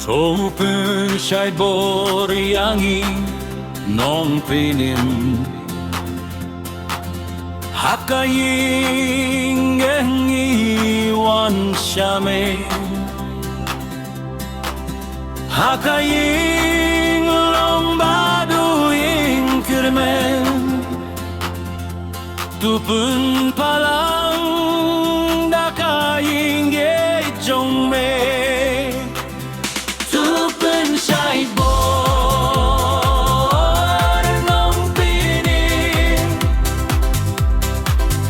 Topen siya boriangi non pinim Hakaying iwan siya me Hakaying lombaduing kirmen Tupun palang dakaying ejong me Tupun siya'y bor nong pinim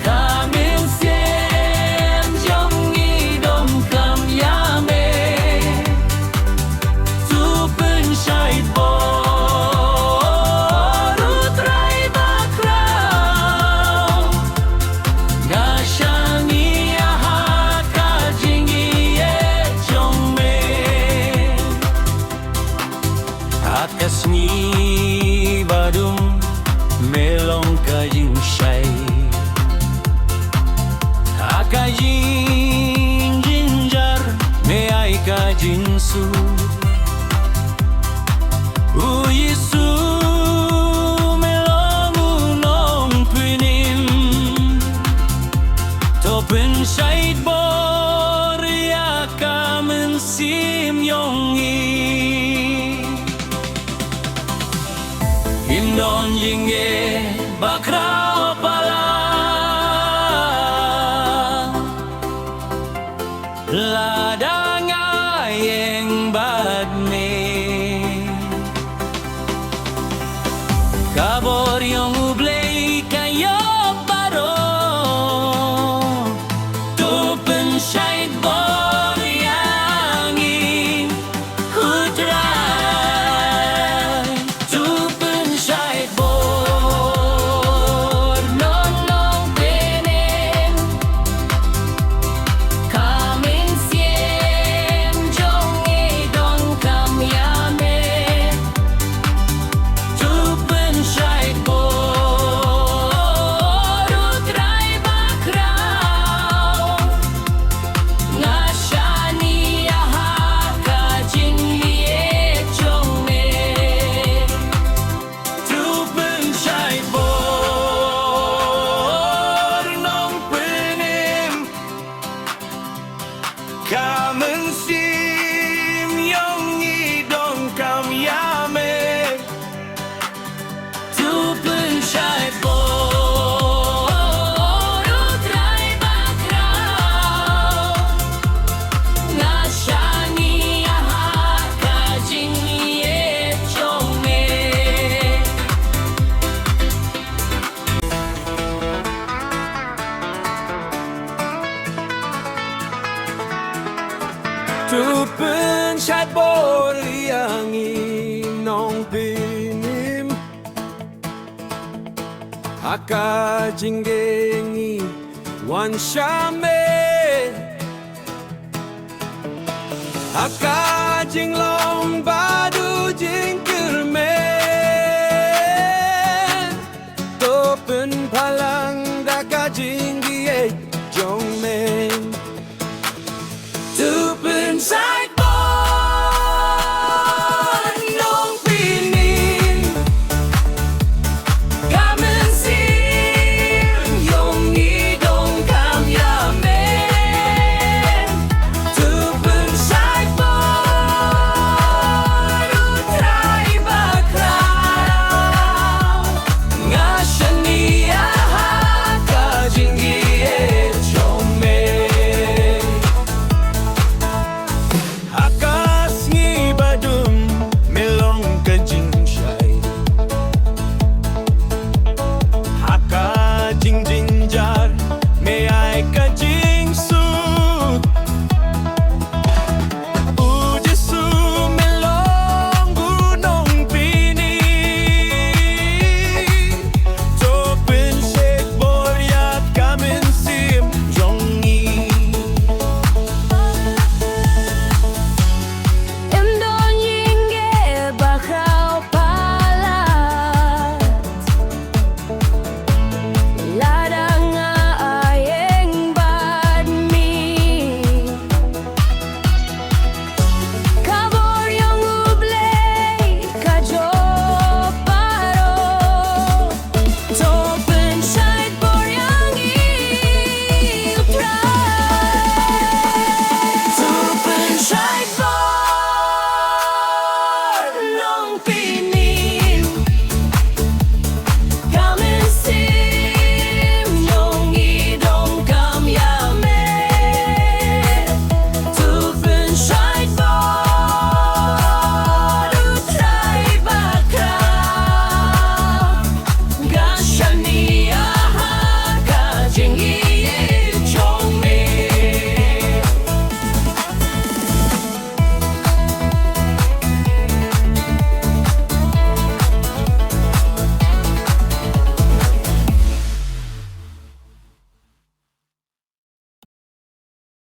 Kamin siem jong idom kamyame Tupun siya'y bor utray bakraw Nga siyang iyahat kajing iyejong me At kasni badum melong kajing siya'y Akajing jinjar me ay kajing su Uyisu melong unong pinim Topen siya'y borya kamen sim yongi Indon yinge bakrao pala Ladang ayeng badme Kabor yung ublay kayo paro Tupen siya'y boriangi Hutray Tupen siya'y bor nonong pinim Kamin siem jong idong kamyame Tupen siya'y bor utray bakraw Nga siya niyahat kajing iyejong me Tupen siya'y bor nong pinim Kamen sim yong idong kamyame Tupen siya'y bor utray bakraw Nga siya niyahat kajing iyejong me Tupen siya'y boriangi nong pinim Akajinggengi wan syame Akajing lombadu jing